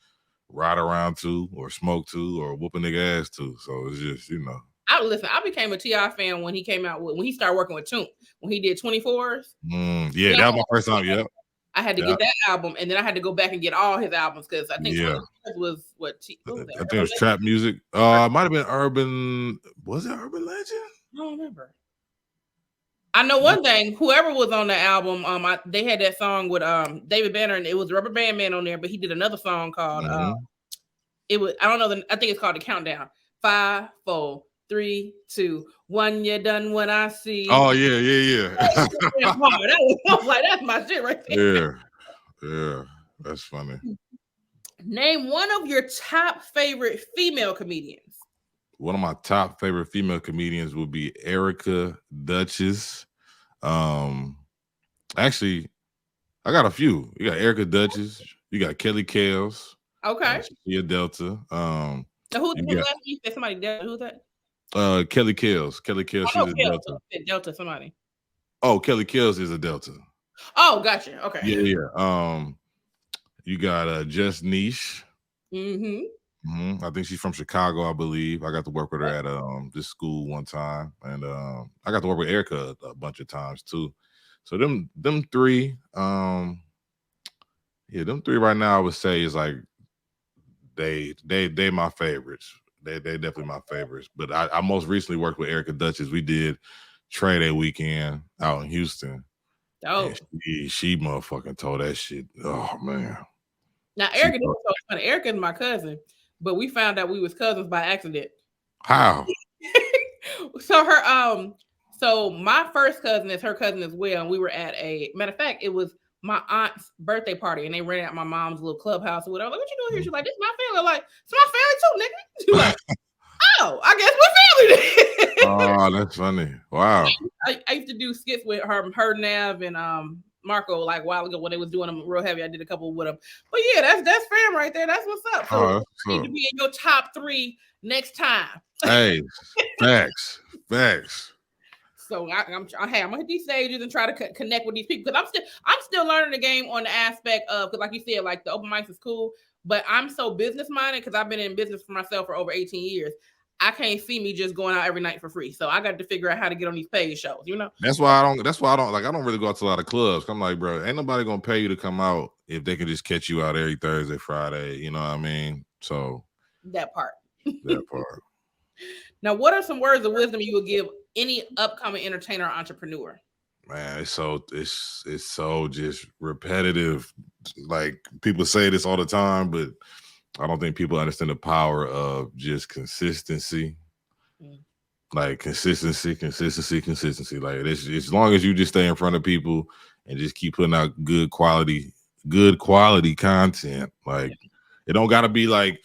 ride around to or smoke to or whoop a nigga ass to. So it's just, you know. I became a T.I. fan when he came out when he started working with Toomp, when he did 24s. Yeah, that was my first time. Yep. I had to get that album, and then I had to go back and get all his albums because I think was what was that? I think it was trap music. It might have been Urban. Was it Urban Legend? I don't remember. I know one thing. Whoever was on the album, they had that song with David Banner, and it was Rubber Band Man on there. But he did another song called it was I don't know. I think it's called The Countdown. 5, 4, 3, 2, 1. You're done when I see. Oh yeah. I was like, that's my shit right there. Yeah, that's funny. Name one of your top favorite female comedians. One of my top favorite female comedians would be Erica Duchess. Actually, I got a few. You got Erica Duchess. You got Kelly Kales. Okay. She a Delta. You said somebody Delta? Who's that? Kelly Kales. Kelly Kales. She's a Delta. Delta. Somebody. Oh, Kelly Kales is a Delta. Oh, gotcha. Okay. Yeah. You got Just Niche. Mm-hmm. I think she's from Chicago, I believe. I them work with her at this school one time, and I got to work with Erica a bunch of times too. So them three, them three right now I would say is like they my favorites. They definitely my favorites. But I most recently worked with Erica Duchess. We did Trade Day weekend out in Houston. Oh, she motherfucking told that shit. Oh man. Now Erica is so funny. Erica is my cousin, but we found out we was cousins by accident. How? So my first cousin is her cousin as well, and we were at a matter of fact, it was my aunt's birthday party, and they rented out my mom's little clubhouse or whatever. Like, what you doing here? She's like, this is my family. I'm like, it's my family too, nigga. She's like, oh, I guess we're family then. Oh, that's funny. Wow. I used to do skits with her Nav, and Marco like a while ago when they was doing them real heavy. I did a couple with them. But yeah, that's fam right there. That's what's up. So you need to be in your top 3 next time. Hey, facts. So I'm gonna hit these stages and try to connect with these people because I'm still learning the game on the aspect of, because like you said, like the open mics is cool, but I'm so business minded because I've been in business for myself for over 18 years. I can't see me just going out every night for free. So I got to figure out how to get on these paid shows, you know? That's why I don't really go out to a lot of clubs. I'm like, bro, ain't nobody gonna pay you to come out if they can just catch you out every Thursday, Friday. You know what I mean? So that part. Now, what are some words of wisdom you would give any upcoming entertainer or entrepreneur? Man, it's so just repetitive. Like, people say this all the time, but I don't think people understand the power of just consistency. Like consistency. Like, as long as you just stay in front of people and just keep putting out good quality content. Like, it don't gotta be like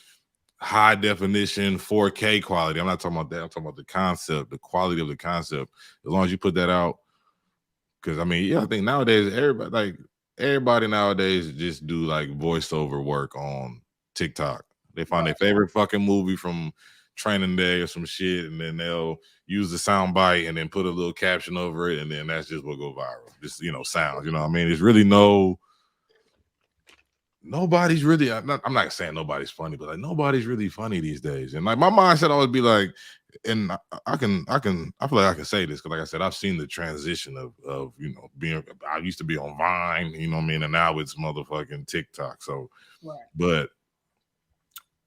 high definition 4K quality. I'm not talking about that. I'm talking about the concept, the quality of the concept. As long as you put that out, because I mean, I think nowadays everybody nowadays just do like voiceover work on TikTok. They find their favorite fucking movie from Training Day or some shit, and then they'll use the sound bite and then put a little caption over it, and then that's just what go viral. Just, sounds. You know what I mean? There's really nobody's really. I'm not saying nobody's funny, but like nobody's really funny these days. And like my mindset always be like, and I feel like I can say this because, like I said, I've seen the transition of being. I used to be on Vine, you know what I mean, and now it's motherfucking TikTok. So, but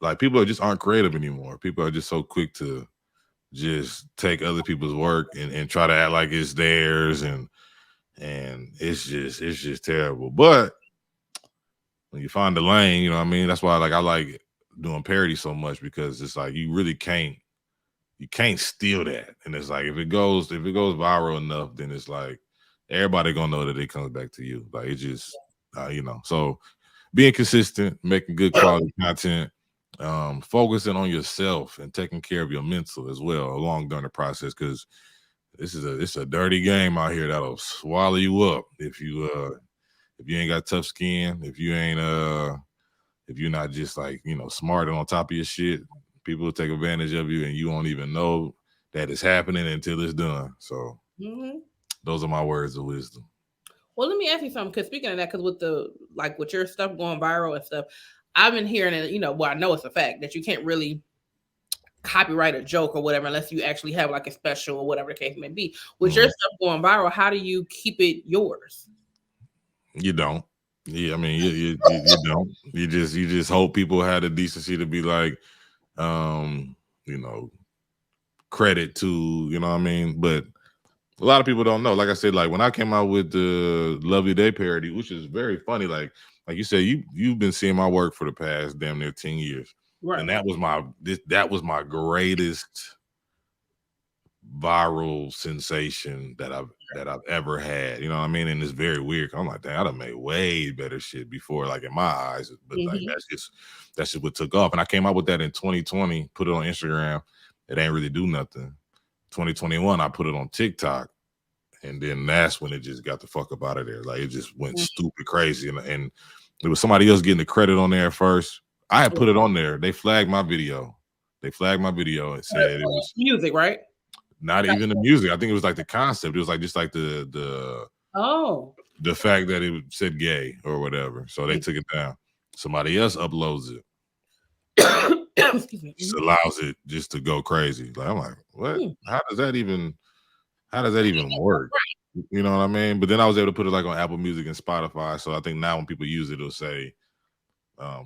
like people just aren't creative anymore. People are just so quick to just take other people's work and try to act like it's theirs, and it's just terrible. But when you find the lane, you know what I mean? That's why I like doing parody so much, because it's like you really can't steal that. And it's like if it goes viral enough, then it's like everybody gonna know that it comes back to you. Like it just so being consistent, making good quality content, focusing on yourself and taking care of your mental as well along during the process, because it's a dirty game out here that'll swallow you up if you ain't got tough skin, if you're not just like smart and on top of your shit. People will take advantage of you and you won't even know that it's happening until it's done. So those are my words of wisdom. Well, let me ask you something, because speaking of that, because with your stuff going viral and stuff, I've been hearing it, well, I know it's a fact that you can't really copyright a joke or whatever unless you actually have like a special or whatever the case may be. With your stuff going viral, how do you keep it yours? You don't. Yeah, I mean, you don't. You just hope people had the decency to be like, credit to, you know what I mean? But a lot of people don't know. Like I said, like when I came out with the Lovely Day parody, which is very funny, like you said, you've been seeing my work for the past damn near 10 years. Right. And that was my greatest viral sensation that I've ever had. You know what I mean? And it's very weird. I'm like, damn, I done made way better shit before, like in my eyes. But like that's just what took off. And I came out with that in 2020, put it on Instagram. It ain't really do nothing. 2021, I put it on TikTok, and then that's when it just got the fuck up out of there. Like it just went stupid crazy, and there was somebody else getting the credit on there first. I had put it on there. They flagged my video. And said it was music, right? Not even the music. I think it was like the concept. It was like just like the fact that it said gay or whatever. So they took it down. Somebody else uploads it. Just allows it just to go crazy. Like I'm like, what? How does that even work? You know what I mean? But then I was able to put it like on Apple Music and Spotify. So I think now when people use it, it'll say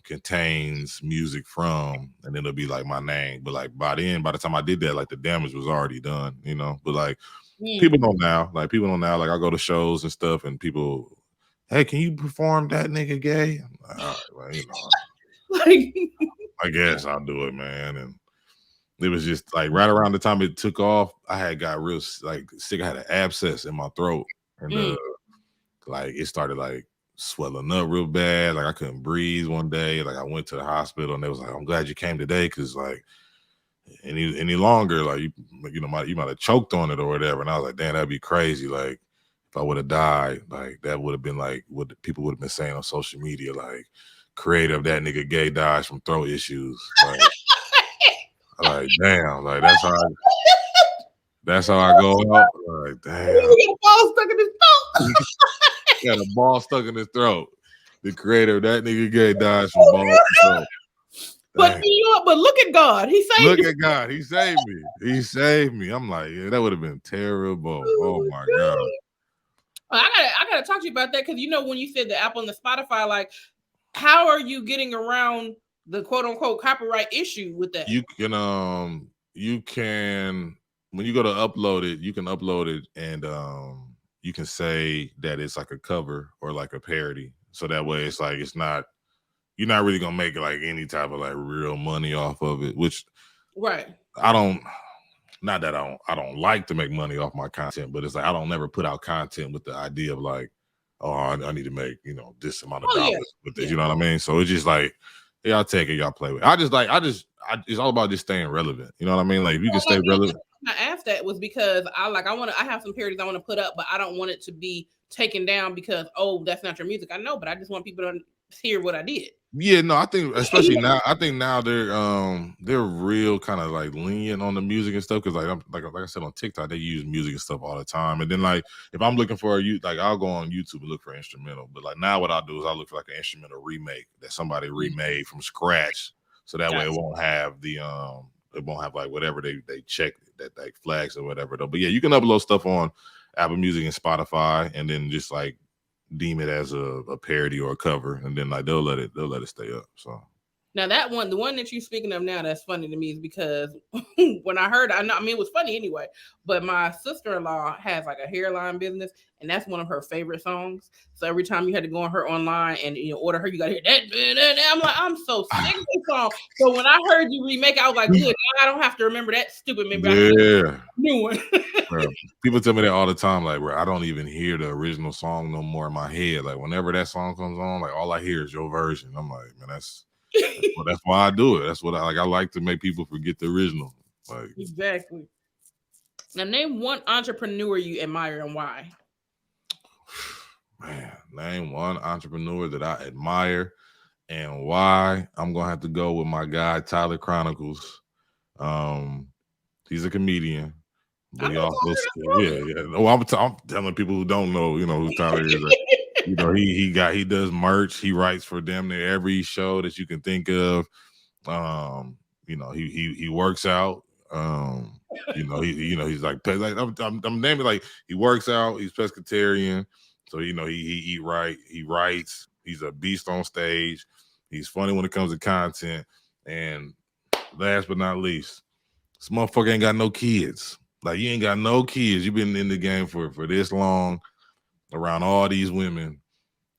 contains music from, and then it'll be like my name. But like by the time I did that, like the damage was already done, But like people know now. Like I go to shows and stuff, and people, hey, can you perform that nigga gay? I'm like, all right, well, I guess I'll do it, man. And it was just like right around the time it took off, I had got real like sick. I had an abscess in my throat, and like it started like swelling up real bad. Like I couldn't breathe one day. Like I went to the hospital, and they was like, "I'm glad you came today, because like any longer, like you might have choked on it or whatever." And I was like, "Damn, that'd be crazy. Like if I would have died, like that would have been like what people would have been saying on social media, like." Creative, that nigga gay dies from throat issues. Like damn, like that's how I go out. Like damn, he got a ball stuck in his throat. Got a ball stuck in his throat. The creator of that nigga gay dies from ball throat. But but look at God, he saved Look you. at God, he saved me. He saved me. I'm like, yeah, that would have been terrible. Oh my God. I gotta talk to you about that, because when you said the Apple and the Spotify, like, how are you getting around the quote unquote copyright issue with that? You can when you go to upload it, you can upload it, and you can say that it's like a cover or like a parody. So that way it's like you're not really gonna make like any type of like real money off of it, which I don't like to make money off my content, but it's like I don't never put out content with the idea of like, oh, I need to make, this amount of dollars with this, you know what I mean? So it's just like, yeah, I'll take it, y'all play with it. It's all about just staying relevant. You know what I mean? Like if you can stay relevant. I asked that was because I have some parodies I want to put up, but I don't want it to be taken down because, oh, that's not your music. I know, but I just want people to hear what I did. Yeah, no, I think especially now. I think now they're real kind of like lenient on the music and stuff, because like I said on TikTok, they use music and stuff all the time. And then like if I'm looking for I'll go on YouTube and look for instrumental. But like now what I'll do is I'll look for like an instrumental remake that somebody remade from scratch, so that way it won't have like whatever they check that like flags or whatever though. But yeah, you can upload stuff on Apple Music and Spotify, and then just deem it as a parody or a cover, and then like they'll let it stay up. So Now that one, the one that you're speaking of now, that's funny to me is because when I heard, I mean, it was funny anyway. But my sister-in-law has like a hairline business, and that's one of her favorite songs. So every time you had to go on her online and order her, you got to hear that. I'm like, I'm so sick of this song. So when I heard you remake, I was like, good. Now I don't have to remember that stupid. Maybe I can new one. Bro, people tell me that all the time. Like, bro, I don't even hear the original song no more in my head. Like, whenever that song comes on, like all I hear is your version. I'm like, man, that's why I do it. That's what I like to make people forget the original. Like, exactly. Now name one entrepreneur you admire and why. Man, name one entrepreneur that I admire and why. I'm gonna have to go with my guy Tyler Chronicles. He's a comedian, but he also Oh, I'm telling people who don't know, who Tyler is. He does merch. He writes for damn near every show that you can think of. He works out. He's like I'm naming, like, he works out. He's pescatarian, so he eat right. He writes. He's a beast on stage. He's funny when it comes to content. And last but not least, this motherfucker ain't got no kids. Like, you ain't got no kids. You've been in the game for this long, around all these women,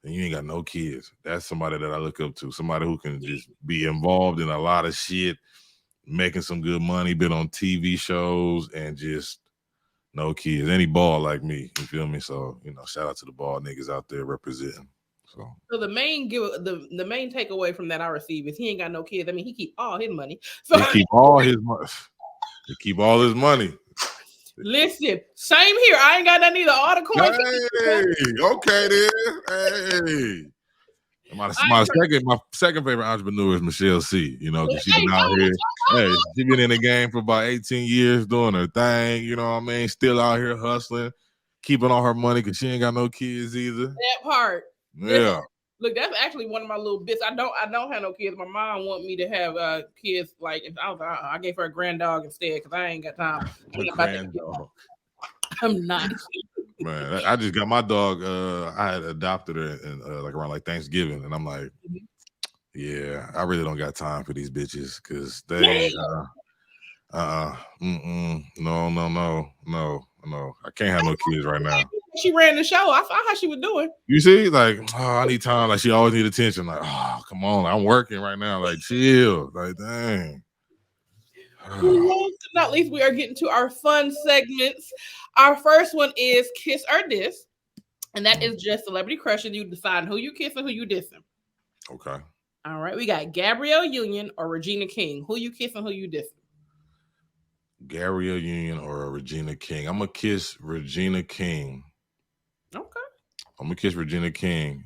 and you ain't got no kids. That's somebody that I look up to. Somebody who can just be involved in a lot of shit, making some good money, been on TV shows, and just no kids. Any ball like me, you feel me? So, shout out to the ball niggas out there representing. So the main takeaway from that I receive is he ain't got no kids. I mean, he keep all his money. So he keep all his money. He keep all his money. Listen, same here. I ain't got none either. All the coins. Hey, okay then. Hey. My second favorite entrepreneur is Michelle C. Because she's been out here. Hey, she's been in the game for about 18 years doing her thing. You know what I mean? Still out here hustling, keeping all her money because she ain't got no kids either. That part. Yeah. Look, that's actually one of my little bits. I don't have no kids. My mom want me to have kids. Like, I gave her a grand dog instead because I ain't got time. I'm not. Man, I just got my dog. I had adopted her in around Thanksgiving, and I'm like, yeah, I really don't got time for these bitches because they no, I can't have no kids right now. She ran the show. I saw how she was doing. You see, I need time. Like, she always need attention. Like, oh, come on, I'm working right now. Like, chill. Like, dang. Not least, we are getting to our fun segments. Our first one is Kiss or Diss, and that is just celebrity crushing. You decide who you kiss and who you dissing. Okay. All right, we got Gabrielle Union or Regina King. Who you kissing, who you dissing? Gabrielle Union or Regina King. I'm gonna kiss Regina King. Okay. I'm gonna kiss Regina King.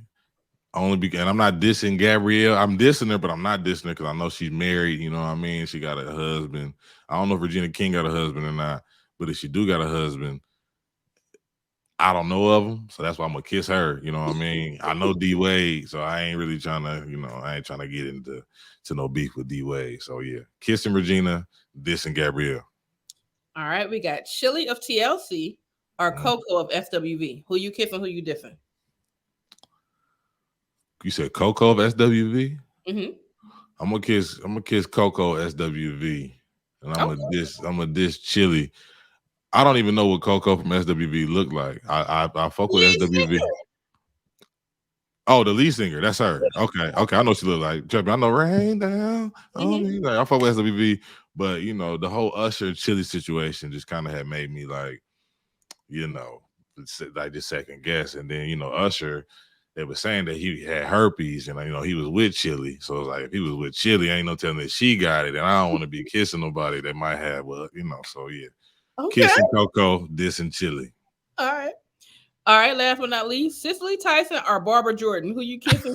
Only because I'm not dissing Gabrielle. I'm dissing her, but I'm not dissing her because I know she's married. You know what I mean? She got a husband. I don't know if Regina King got a husband or not, but if she do got a husband, I don't know of him. So that's why I'm gonna kiss her. You know what I mean? I know D Wade, so I ain't really trying to, I ain't trying to get into no beef with D Wade. So yeah, kissing Regina, dissing Gabrielle. All right, we got Chili of TLC or Coco of SWV. Who you kissing, who you dissing? You said Coco of SWV? Mm-hmm. I'm gonna kiss Coco SWV, and I'm gonna diss Chili. I don't even know what Coco from SWV look like. I fuck with SWV. Oh, the lead singer, that's her. Okay. I know she look like. I know Rain Down. I fuck with SWV, but the whole Usher Chili situation just kind of had made me just second guess, and then Usher. They were saying that he had herpes, and he was with Chili. So it was like, if he was with Chili, ain't no telling that she got it, and I don't want to be kissing nobody that might have. Well, so yeah. Okay. Kissing Coco, dissing Chili. All right. Last but not least, Cicely Tyson or Barbara Jordan. Who you kissing?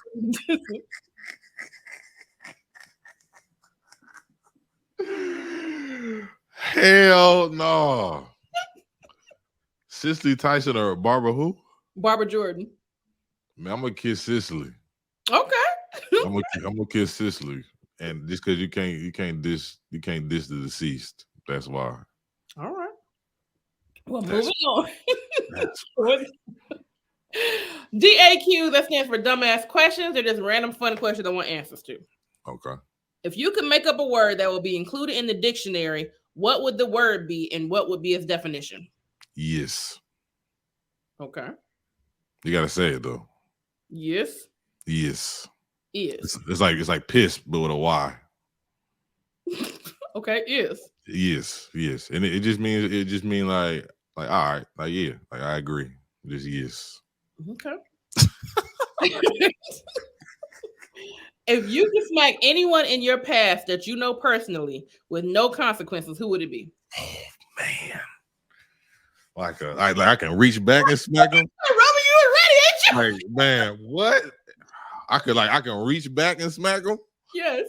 Hell no. Cicely Tyson or Barbara who? Barbara Jordan. Man, I'm gonna kiss Cicely. Okay. I'm gonna kiss Cicely, and just because you can't diss the deceased. That's why. All right. Well, moving on. D.A.Q. That stands for dumbass questions. They're just random fun questions I want answers to. Okay. If you could make up a word that will be included in the dictionary, what would the word be and what would be its definition? Yes. Okay. You gotta say it though. Yes. Yes. Is. It's like piss, but with a Y. Okay, is. Yes. And it just means like all right, like yeah, like I agree. Just yes. Okay. If you could smack anyone in your past that you know personally with no consequences, who would it be? Oh man. Like I can reach back and smack him. Robert, you were ready, ain't you? Like, man, what? I can reach back and smack him. Yes.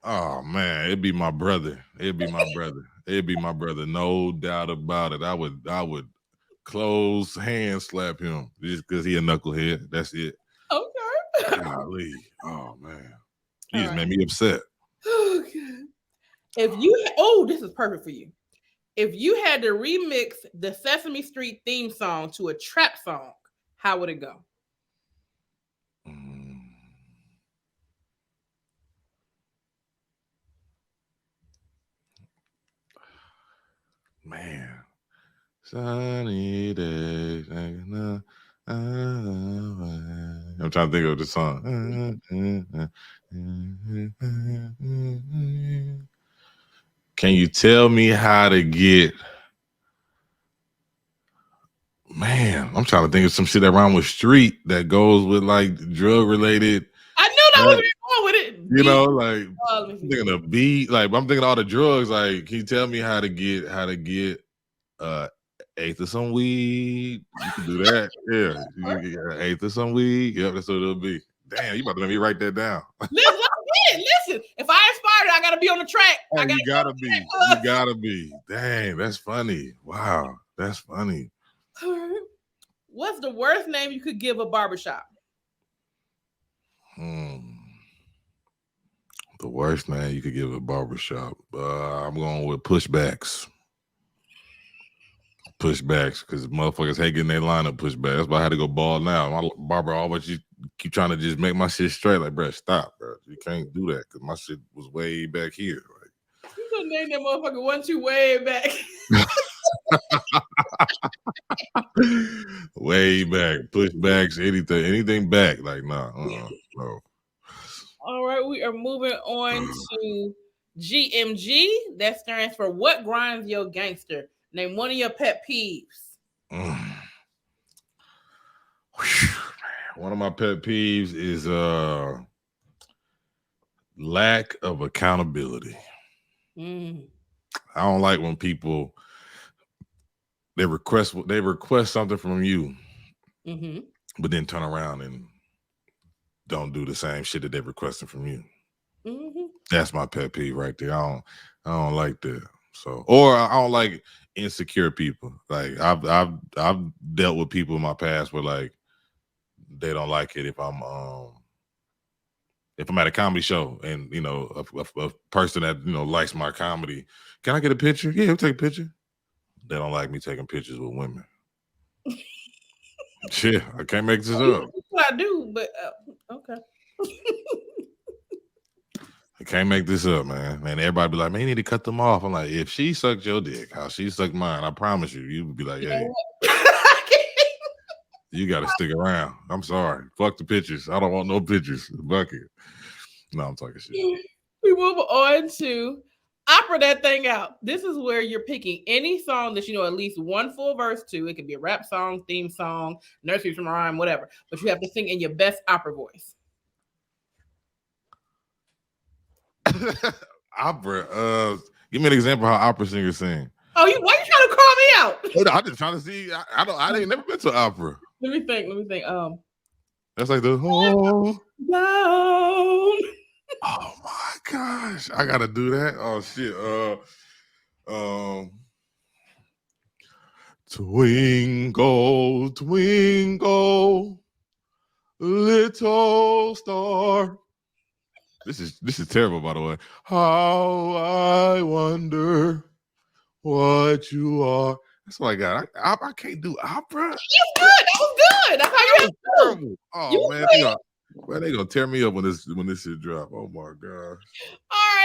Oh man, it'd be my brother. It'd be my brother. No doubt about it. I would close hand slap him just because he a knucklehead. That's it. Okay. Golly. Oh man. He just made me upset. Okay. This is perfect for you. If you had to remix the Sesame Street theme song to a trap song, how would it go? Man. Sunny days. I'm trying to think of the song. Can you tell me how to get? Man, I'm trying to think of some shit that rhyme with street that goes with like drug related. I knew that was going with it. You know, like I'm thinking of beat, like I'm thinking all the drugs. Like, can you tell me how to get eighth of some weed? You can do that. Yeah, you get eighth of some weed. Yep, that's what it'll be. Damn, you about to let me write that down. Listen. If I inspired, I gotta be on the track. Oh, you gotta be. You gotta be. Dang, that's funny. Wow, that's funny. What's the worst name you could give a barbershop? The worst name you could give a barbershop. I'm going with pushbacks. Pushbacks, because motherfuckers hate getting their lineup pushback. That's why I had to go bald now. My barber always you keep trying to just make my shit straight. Like, bro, stop, bro. You can't do that because my shit was way back here. Like, You could name that motherfucker 1 2 way back. way back, pushbacks, anything back. Like, nah, no. All right, we are moving on to G.M.G. That stands for What Grinds Your Gangster? Name one of your pet peeves. One of my pet peeves is lack of accountability. I don't like when people they request something from you, but then turn around and don't do the same shit that they're requesting from you. That's my pet peeve right there. I don't like that. So, or I don't like insecure people. Like I've dealt with people in my past where like they don't like it if I'm at a comedy show and you know a person that you know likes my comedy. Can I get a picture? Yeah, I'll take a picture. They don't like me taking pictures with women. Shit, I can't make this up. I do, but okay. I can't make this up, man. And everybody be like, man, you need to cut them off. I'm like, if she sucked your dick, how she sucked mine, I promise you would be like, hey, you got to stick around. I'm sorry. Fuck the pictures. I don't want no pictures. Fuck it. No, I'm talking shit. We move on to opera that thing out. This is where you're picking any song that you know at least one full verse to. It could be a rap song, theme song, nursery rhyme, whatever. But you have to sing in your best opera voice. Opera. Give me an example of how opera singers sing. Oh, why you trying to call me out? I'm just trying to see. I ain't never been to opera. Let me think. That's like the down. Oh my gosh, I gotta do that. Oh shit. Twinkle, twinkle, little star. This is terrible, by the way. How I wonder what you are. That's what I got. I can't do opera. It's good. That was good. That's how you have to do. Oh man, they gonna tear me up when this shit drop. Oh my god. All right,